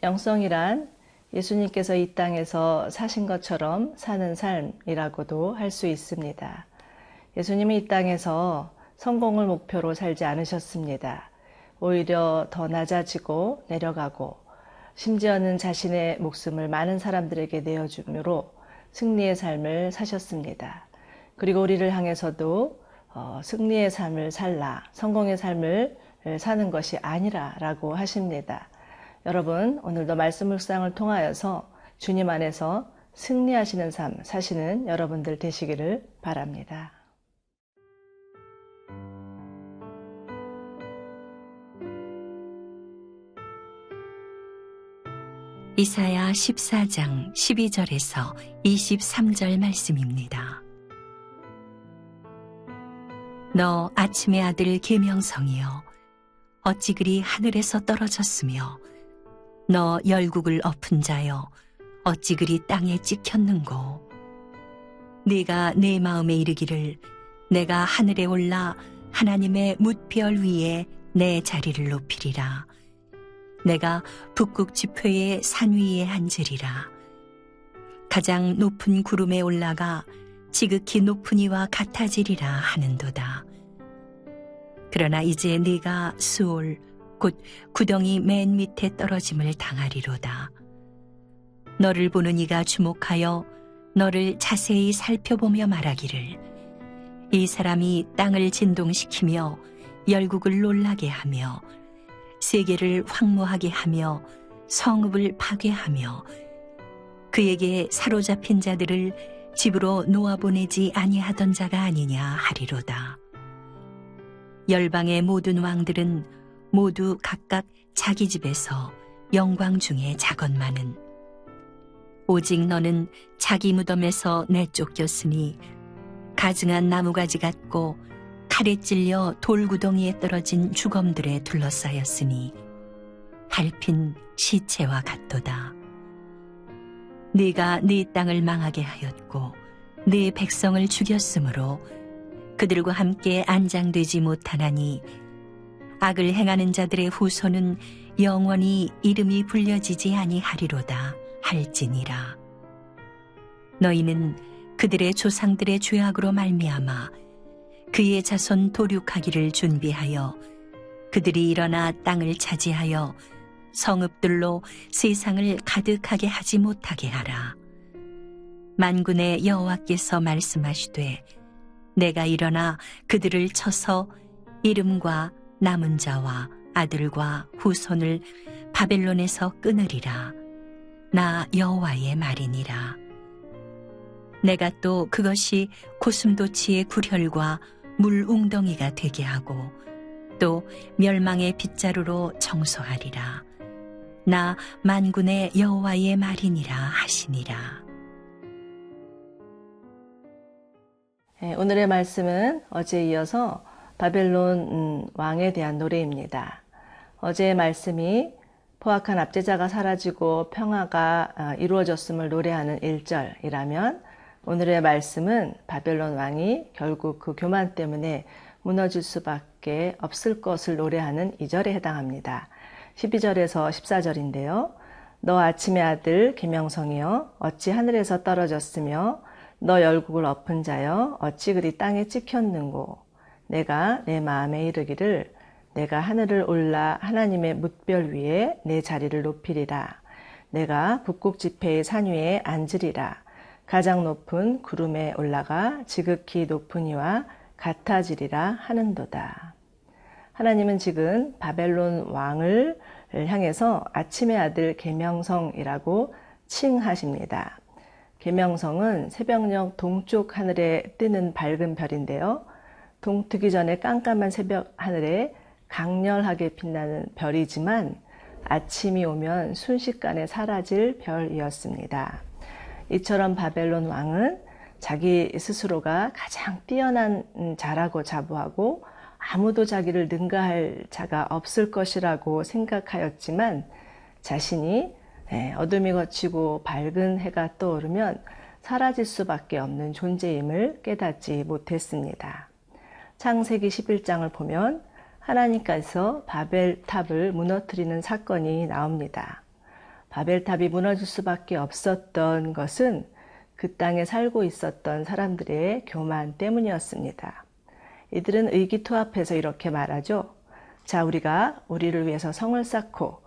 영성이란 예수님께서 이 땅에서 사신 것처럼 사는 삶이라고도 할 수 있습니다. 예수님이 이 땅에서 성공을 목표로 살지 않으셨습니다. 오히려 더 낮아지고 내려가고 심지어는 자신의 목숨을 많은 사람들에게 내어줌으로 승리의 삶을 사셨습니다. 그리고 우리를 향해서도 승리의 삶을 살라, 성공의 삶을 사는 것이 아니라 라고 하십니다. 여러분, 오늘도 말씀 묵상을 통하여서 주님 안에서 승리하시는 삶 사시는 여러분들 되시기를 바랍니다. 이사야 14장 12절에서 23절 말씀입니다. 너 아침의 아들 계명성이여, 어찌 그리 하늘에서 떨어졌으며 너 열국을 엎은 자여, 어찌 그리 땅에 찍혔는고. 네가 내 마음에 이르기를 내가 하늘에 올라 하나님의 뭇별 위에 내 자리를 높이리라. 내가 북극 지표의 산 위에 앉으리라. 가장 높은 구름에 올라가 지극히 높은 이와 같아지리라 하는도다. 그러나 이제 네가 수올 곧 구덩이 맨 밑에 떨어짐을 당하리로다. 너를 보는 이가 주목하여 너를 자세히 살펴보며 말하기를 이 사람이 땅을 진동시키며 열국을 놀라게 하며 세계를 황무하게 하며 성읍을 파괴하며 그에게 사로잡힌 자들을 집으로 놓아보내지 아니하던 자가 아니냐 하리로다. 열방의 모든 왕들은 모두 각각 자기 집에서 영광 중에 작언마는 오직 너는 자기 무덤에서 내쫓겼으니 가증한 나무가지 같고 칼에 찔려 돌구덩이에 떨어진 주검들에 둘러싸였으니 밟힌 시체와 같도다. 네가 네 땅을 망하게 하였고 네 백성을 죽였으므로 그들과 함께 안장되지 못하나니 악을 행하는 자들의 후손은 영원히 이름이 불려지지 아니하리로다 할지니라. 너희는 그들의 조상들의 죄악으로 말미암아 그의 자손 도륙하기를 준비하여 그들이 일어나 땅을 차지하여 성읍들로 세상을 가득하게 하지 못하게 하라. 만군의 여호와께서 말씀하시되 내가 일어나 그들을 쳐서 이름과 남은 자와 아들과 후손을 바벨론에서 끊으리라. 나 여호와의 말이니라. 내가 또 그것이 고슴도치의 굴혈과 물 웅덩이가 되게 하고 또 멸망의 빗자루로 청소하리라. 나 만군의 여호와의 말이니라 하시니라. 오늘의 말씀은 어제에 이어서 바벨론 왕에 대한 노래입니다. 어제의 말씀이 포악한 압제자가 사라지고 평화가 이루어졌음을 노래하는 1절이라면 오늘의 말씀은 바벨론 왕이 결국 그 교만 때문에 무너질 수밖에 없을 것을 노래하는 2절에 해당합니다. 12절에서 14절인데요. 너 아침의 아들 계명성이여, 어찌 하늘에서 떨어졌으며 너 열국을 엎은 자여, 어찌 그리 땅에 찍혔는고. 내가 내 마음에 이르기를 내가 하늘을 올라 하나님의 뭇별 위에 내 자리를 높이리라. 내가 북극 지폐의 산 위에 앉으리라. 가장 높은 구름에 올라가 지극히 높은 이와 같아지리라 하는도다. 하나님은 지금 바벨론 왕을 향해서 아침의 아들 계명성이라고 칭하십니다. 계명성은 새벽녘 동쪽 하늘에 뜨는 밝은 별인데요. 동트기 전에 깜깜한 새벽 하늘에 강렬하게 빛나는 별이지만 아침이 오면 순식간에 사라질 별이었습니다. 이처럼 바벨론 왕은 자기 스스로가 가장 뛰어난 자라고 자부하고 아무도 자기를 능가할 자가 없을 것이라고 생각하였지만 자신이 어둠이 걷히고 밝은 해가 떠오르면 사라질 수밖에 없는 존재임을 깨닫지 못했습니다. 창세기 11장을 보면 하나님께서 바벨탑을 무너뜨리는 사건이 나옵니다. 바벨탑이 무너질 수밖에 없었던 것은 그 땅에 살고 있었던 사람들의 교만 때문이었습니다. 이들은 의기투합해서 이렇게 말하죠. 자, 우리가 우리를 위해서 성을 쌓고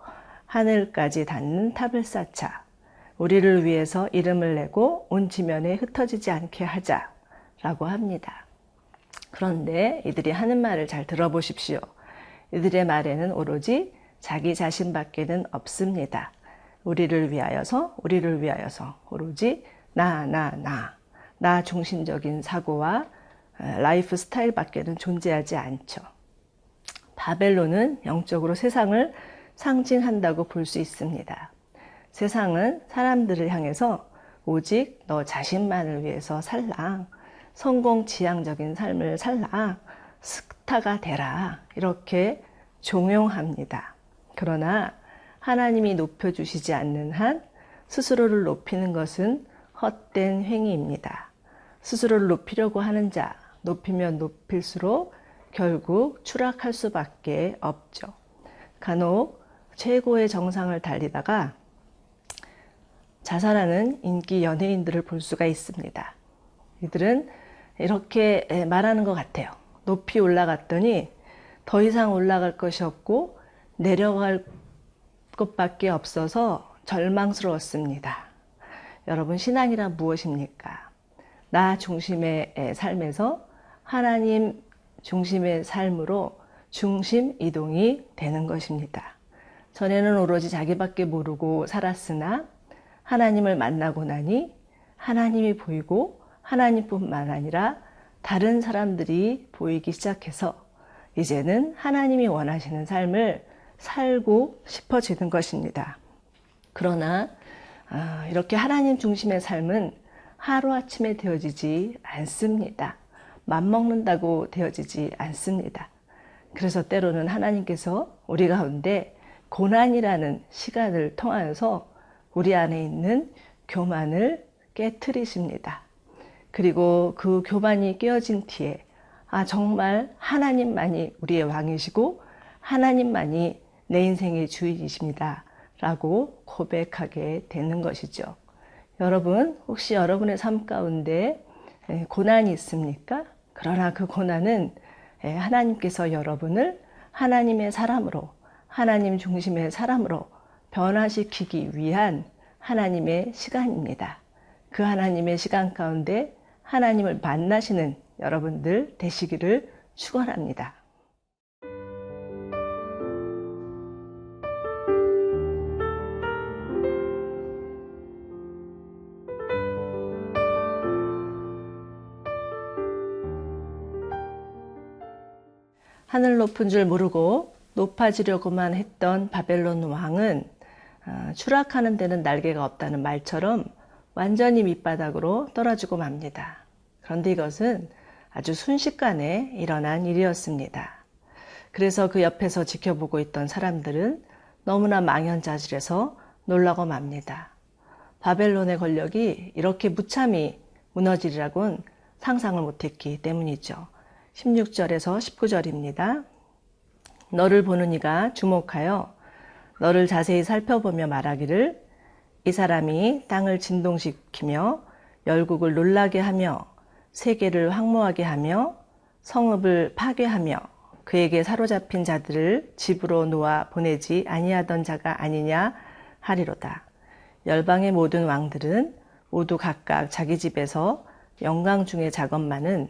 하늘까지 닿는 탑을 쌓자. 우리를 위해서 이름을 내고 온 지면에 흩어지지 않게 하자. 라고 합니다. 그런데 이들이 하는 말을 잘 들어보십시오. 이들의 말에는 오로지 자기 자신밖에는 없습니다. 우리를 위하여서 오로지 나 중심적인 사고와 라이프 스타일밖에는 존재하지 않죠. 바벨론은 영적으로 세상을 상징한다고 볼 수 있습니다. 세상은 사람들을 향해서 오직 너 자신만을 위해서 살라, 성공 지향적인 삶을 살라, 스타가 되라 이렇게 종용합니다. 그러나 하나님이 높여주시지 않는 한 스스로를 높이는 것은 헛된 행위입니다. 스스로를 높이려고 하는 자, 높이면 높일수록 결국 추락할 수밖에 없죠. 간혹 최고의 정상을 달리다가 자살하는 인기 연예인들을 볼 수가 있습니다. 이들은 이렇게 말하는 것 같아요. 높이 올라갔더니 더 이상 올라갈 것이 없고 내려갈 것밖에 없어서 절망스러웠습니다. 여러분, 신앙이란 무엇입니까? 나 중심의 삶에서 하나님 중심의 삶으로 중심 이동이 되는 것입니다. 전에는 오로지 자기밖에 모르고 살았으나 하나님을 만나고 나니 하나님이 보이고 하나님뿐만 아니라 다른 사람들이 보이기 시작해서 이제는 하나님이 원하시는 삶을 살고 싶어지는 것입니다. 그러나 이렇게 하나님 중심의 삶은 하루아침에 되어지지 않습니다. 맘먹는다고 되어지지 않습니다. 그래서 때로는 하나님께서 우리 가운데 고난이라는 시간을 통하여서 우리 안에 있는 교만을 깨트리십니다. 그리고 그 교만이 깨어진 뒤에 정말 하나님만이 우리의 왕이시고 하나님만이 내 인생의 주인이십니다 라고 고백하게 되는 것이죠. 여러분, 혹시 여러분의 삶 가운데 고난이 있습니까? 그러나 그 고난은 하나님께서 여러분을 하나님의 사람으로, 하나님 중심의 사람으로 변화시키기 위한 하나님의 시간입니다. 그 하나님의 시간 가운데 하나님을 만나시는 여러분들 되시기를 축원합니다. 하늘 높은 줄 모르고 높아지려고만 했던 바벨론 왕은 추락하는 데는 날개가 없다는 말처럼 완전히 밑바닥으로 떨어지고 맙니다. 그런데 이것은 아주 순식간에 일어난 일이었습니다. 그래서 그 옆에서 지켜보고 있던 사람들은 너무나 망연자실해서 놀라고 맙니다. 바벨론의 권력이 이렇게 무참히 무너지리라고는 상상을 못했기 때문이죠. 16절에서 19절입니다. 너를 보는 이가 주목하여 너를 자세히 살펴보며 말하기를 이 사람이 땅을 진동시키며 열국을 놀라게 하며 세계를 황무하게 하며 성읍을 파괴하며 그에게 사로잡힌 자들을 집으로 놓아 보내지 아니하던 자가 아니냐 하리로다. 열방의 모든 왕들은 모두 각각 자기 집에서 영광 중의 작업만은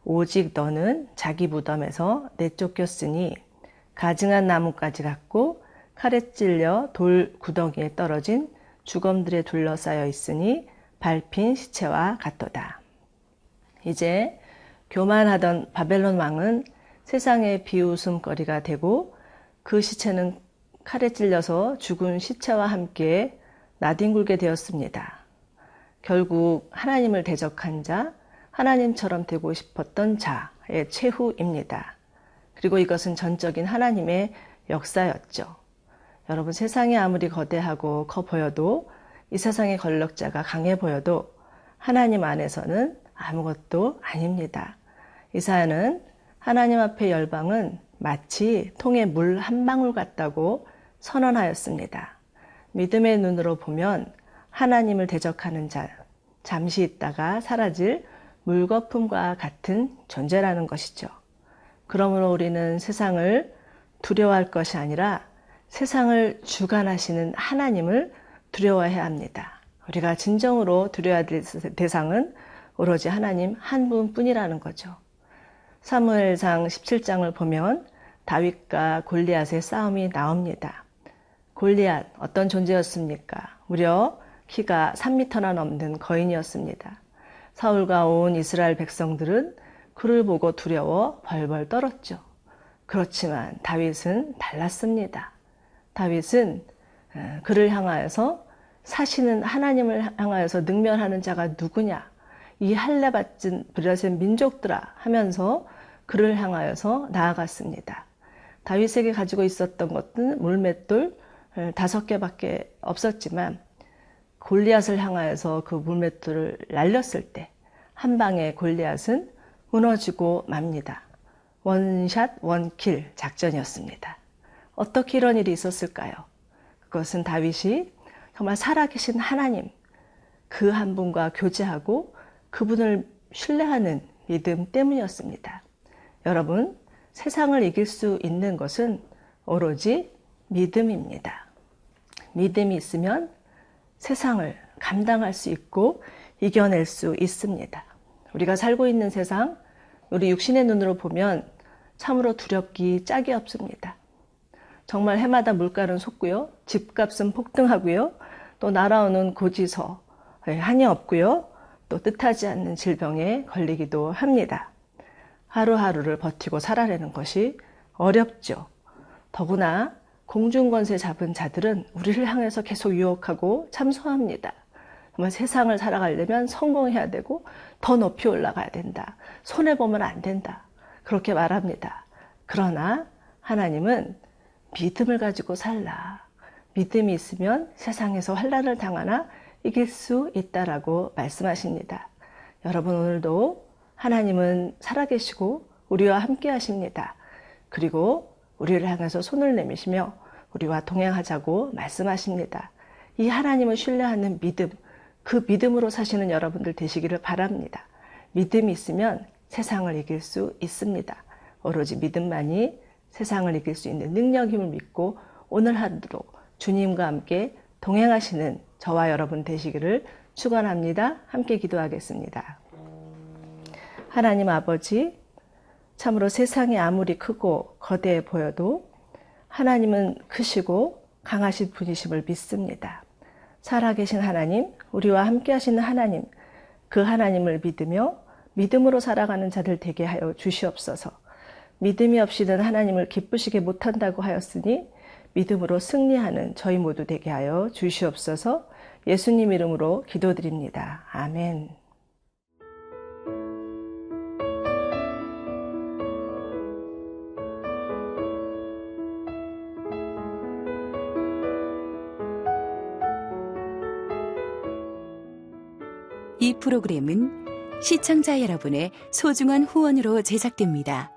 오직 너는 자기 무덤에서 내쫓겼으니 가증한 나뭇가지 같고 칼에 찔려 돌 구덩이에 떨어진 주검들에 둘러싸여 있으니 밟힌 시체와 같도다. 이제 교만하던 바벨론 왕은 세상의 비웃음거리가 되고 그 시체는 칼에 찔려서 죽은 시체와 함께 나뒹굴게 되었습니다. 결국 하나님을 대적한 자, 하나님처럼 되고 싶었던 자의 최후입니다. 그리고 이것은 전적인 하나님의 역사였죠. 여러분, 세상이 아무리 거대하고 커 보여도 이 세상의 권력자가 강해 보여도 하나님 안에서는 아무것도 아닙니다. 이사야는 하나님 앞의 열방은 마치 통에 물 한 방울 같다고 선언하였습니다. 믿음의 눈으로 보면 하나님을 대적하는 자, 잠시 있다가 사라질 물거품과 같은 존재라는 것이죠. 그러므로 우리는 세상을 두려워할 것이 아니라 세상을 주관하시는 하나님을 두려워해야 합니다. 우리가 진정으로 두려워야 될 대상은 오로지 하나님 한 분뿐이라는 거죠. 사무엘상 17장을 보면 다윗과 골리앗의 싸움이 나옵니다. 골리앗 어떤 존재였습니까? 무려 키가 3m나 넘는 거인이었습니다. 사울과 온 이스라엘 백성들은 그를 보고 두려워 벌벌 떨었죠. 그렇지만 다윗은 달랐습니다. 다윗은 그를 향하여서 사시는 하나님을 향하여서 능멸하는 자가 누구냐? 이 할례 받은 브레셋 민족들아 하면서 그를 향하여서 나아갔습니다. 다윗에게 가지고 있었던 것은 물맷돌 5개밖에 없었지만 골리앗을 향하여서 그 물맷돌을 날렸을 때 한 방에 골리앗은 무너지고 맙니다. 원샷 원킬 작전이었습니다. 어떻게 이런 일이 있었을까요? 그것은 다윗이 정말 살아계신 하나님 그 한 분과 교제하고 그분을 신뢰하는 믿음 때문이었습니다. 여러분, 세상을 이길 수 있는 것은 오로지 믿음입니다. 믿음이 있으면 세상을 감당할 수 있고 이겨낼 수 있습니다. 우리가 살고 있는 세상, 우리 육신의 눈으로 보면 참으로 두렵기 짝이 없습니다. 정말 해마다 물가는 솟고요. 집값은 폭등하고요. 또 날아오는 고지서 한이 없고요. 또 뜻하지 않는 질병에 걸리기도 합니다. 하루하루를 버티고 살아내는 것이 어렵죠. 더구나 공중권세 잡은 자들은 우리를 향해서 계속 유혹하고 참소합니다. 정말 세상을 살아가려면 성공해야 되고 더 높이 올라가야 된다. 손해보면 안 된다. 그렇게 말합니다. 그러나 하나님은 믿음을 가지고 살라. 믿음이 있으면 세상에서 환난을 당하나 이길 수 있다라고 말씀하십니다. 여러분 오늘도 하나님은 살아계시고 우리와 함께 하십니다. 그리고 우리를 향해서 손을 내미시며 우리와 동행하자고 말씀하십니다. 이 하나님을 신뢰하는 믿음, 그 믿음으로 사시는 여러분들 되시기를 바랍니다. 믿음이 있으면 세상을 이길 수 있습니다. 오로지 믿음만이 세상을 이길 수 있는 능력임을 믿고 오늘 하루도 주님과 함께 동행하시는 저와 여러분 되시기를 축원합니다. 함께 기도하겠습니다. 하나님 아버지, 참으로 세상이 아무리 크고 거대해 보여도 하나님은 크시고 강하신 분이심을 믿습니다. 살아계신 하나님, 우리와 함께 하시는 하나님, 그 하나님을 믿으며 믿음으로 살아가는 자들 되게 하여 주시옵소서. 믿음이 없이는 하나님을 기쁘시게 못한다고 하였으니 믿음으로 승리하는 저희 모두 되게 하여 주시옵소서. 예수님 이름으로 기도드립니다. 아멘. 이 프로그램은 시청자 여러분의 소중한 후원으로 제작됩니다.